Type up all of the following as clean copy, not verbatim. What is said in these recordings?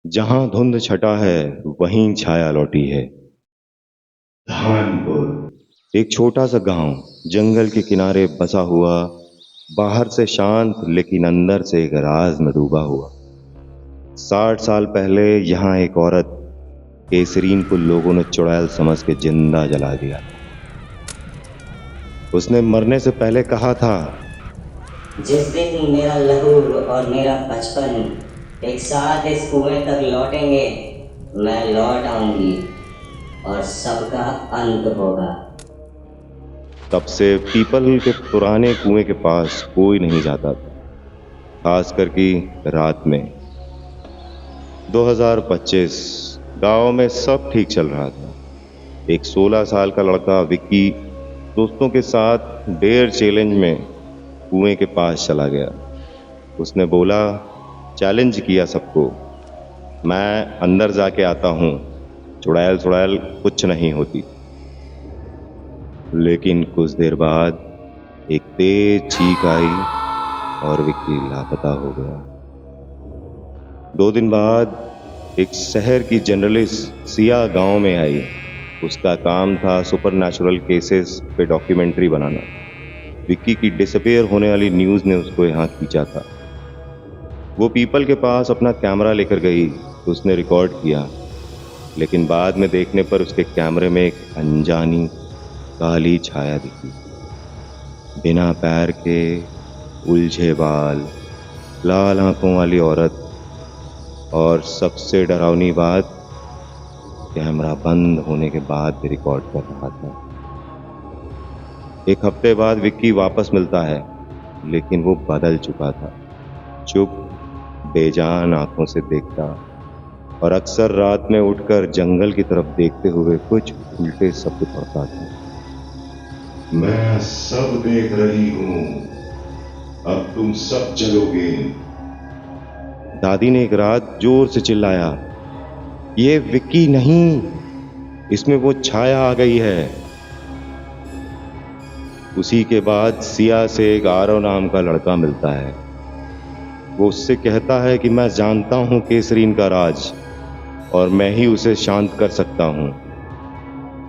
जहां धुंध छटा है वहीं छाया लौटी है। धानपुर एक छोटा सा गांव, जंगल के किनारे बसा हुआ, बाहर से शांत लेकिन अंदर से एक राज में डूबा हुआ। 60 साल पहले यहाँ एक औरत केसरीन को लोगों ने चुड़ैल समझ के जिंदा जला दिया। उसने मरने से पहले कहा था, जिस दिन मेरा लहू और मेरा बचपन एक साथ इस कुएं तक लौटेंगे, मैं लौट आऊंगी और सबका अंत होगा। तब से पीपल के पुराने कुएं के पास कोई नहीं जाता था, खास करके रात में। 2025 गांव में सब ठीक चल रहा था। एक 16 साल का लड़का विक्की दोस्तों के साथ डेयर चैलेंज में कुएं के पास चला गया। उसने बोला, चैलेंज किया सबको, मैं अंदर जाके आता हूं, चुड़ैल चुड़ैल कुछ नहीं होती। लेकिन कुछ देर बाद एक तेज चीख आई और विक्की लापता हो गया। 2 दिन बाद एक शहर की जर्नलिस्ट सिया गांव में आई। उसका काम था सुपरनैचुरल केसेस पे डॉक्यूमेंट्री बनाना। विक्की की डिसअपीयर होने वाली न्यूज़ ने उसको यहाँ खींचा था। वो पीपल के पास अपना कैमरा लेकर गई तो उसने रिकॉर्ड किया, लेकिन बाद में देखने पर उसके कैमरे में एक अनजानी काली छाया दिखी। बिना पैर के, उलझे बाल, लाल आंखों वाली औरत, और सबसे डरावनी बात, कैमरा बंद होने के बाद भी रिकॉर्ड कर रहा था। 1 हफ्ते बाद विक्की वापस मिलता है, लेकिन वो बदल चुका था। चुप, बेजान आंखों से देखता और अक्सर रात में उठकर जंगल की तरफ देखते हुए कुछ उल्टे शब्द पढ़ता था। मैं सब देख रही हूं, अब तुम सब चलोगे। दादी ने एक रात जोर से चिल्लाया, ये विक्की नहीं, इसमें वो छाया आ गई है। उसी के बाद सिया से एक आरव नाम का लड़का मिलता है। वो उससे कहता है कि मैं जानता हूं केसरीन का राज और मैं ही उसे शांत कर सकता हूं।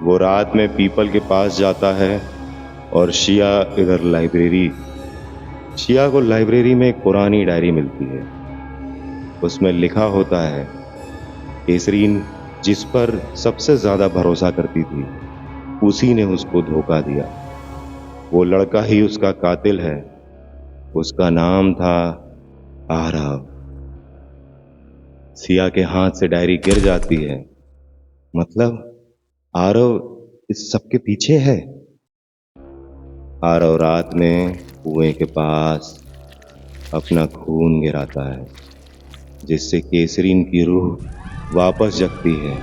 वो रात में पीपल के पास जाता है और शिया इधर लाइब्रेरी। शिया को लाइब्रेरी में एक पुरानी डायरी मिलती है। उसमें लिखा होता है, केसरीन जिस पर सबसे ज्यादा भरोसा करती थी, उसी ने उसको धोखा दिया। वो लड़का ही उसका कातिल है। उसका नाम था आरव। सिया के हाथ से डायरी गिर जाती है। मतलब आरव इस सब के पीछे है। आरव रात में कुएं के पास अपना खून गिराता है, जिससे केसरीन की रूह वापस जगती है।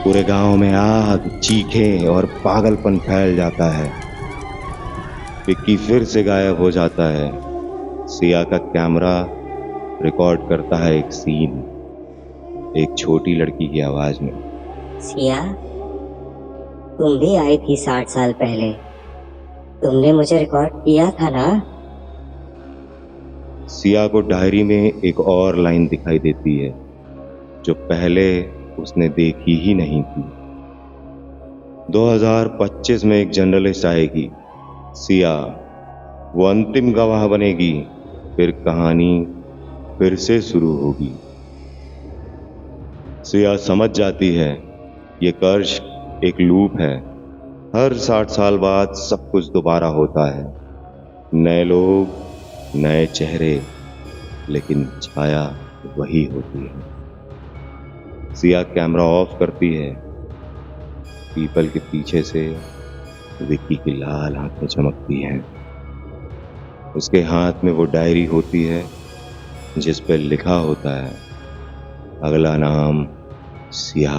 पूरे गांव में आग, चीखें और पागलपन फैल जाता है। विक्की फिर से गायब हो जाता है। सिया का कैमरा रिकॉर्ड करता है एक सीन, एक छोटी लड़की की आवाज में। सिया, तुम भी आई थी 60 साल पहले। तुमने मुझे रिकॉर्ड किया था ना? सिया को डायरी में एक और लाइन दिखाई देती है जो पहले उसने देखी ही नहीं थी। 2025 में एक जर्नलिस्ट आएगी, सिया वो अंतिम गवाह बनेगी, फिर कहानी फिर से शुरू होगी। सिया समझ जाती है ये कर्ज एक लूप है। हर 60 साल बाद सब कुछ दोबारा होता है। नए लोग, नए चेहरे, लेकिन छाया वही होती है। सिया कैमरा ऑफ करती है। पीपल के पीछे से विक्की की लाल आंखें चमकती हैं। उसके हाथ में वो डायरी होती है जिस पर लिखा होता है, अगला नाम सिया।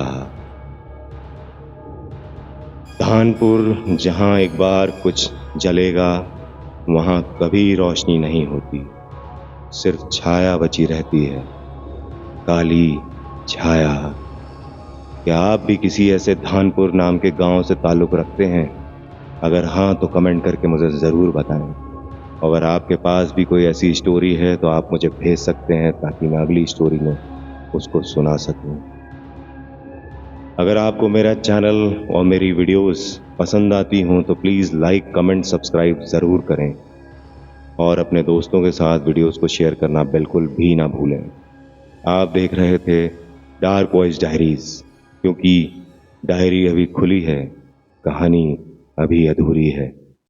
धानपुर, जहां एक बार कुछ जलेगा वहां कभी रोशनी नहीं होती, सिर्फ छाया बची रहती है, काली छाया। क्या आप भी किसी ऐसे धानपुर नाम के गांव से ताल्लुक रखते हैं? अगर हाँ तो कमेंट करके मुझे ज़रूर बताएं। अगर आपके पास भी कोई ऐसी स्टोरी है तो आप मुझे भेज सकते हैं, ताकि मैं अगली स्टोरी में उसको सुना सकूं। अगर आपको मेरा चैनल और मेरी वीडियोस पसंद आती हों तो प्लीज़ लाइक, कमेंट, सब्सक्राइब ज़रूर करें और अपने दोस्तों के साथ वीडियोस को शेयर करना बिल्कुल भी ना भूलें। आप देख रहे थे डार्क वॉइस डायरीज, क्योंकि डायरी अभी खुली है, कहानी अभी अधूरी है।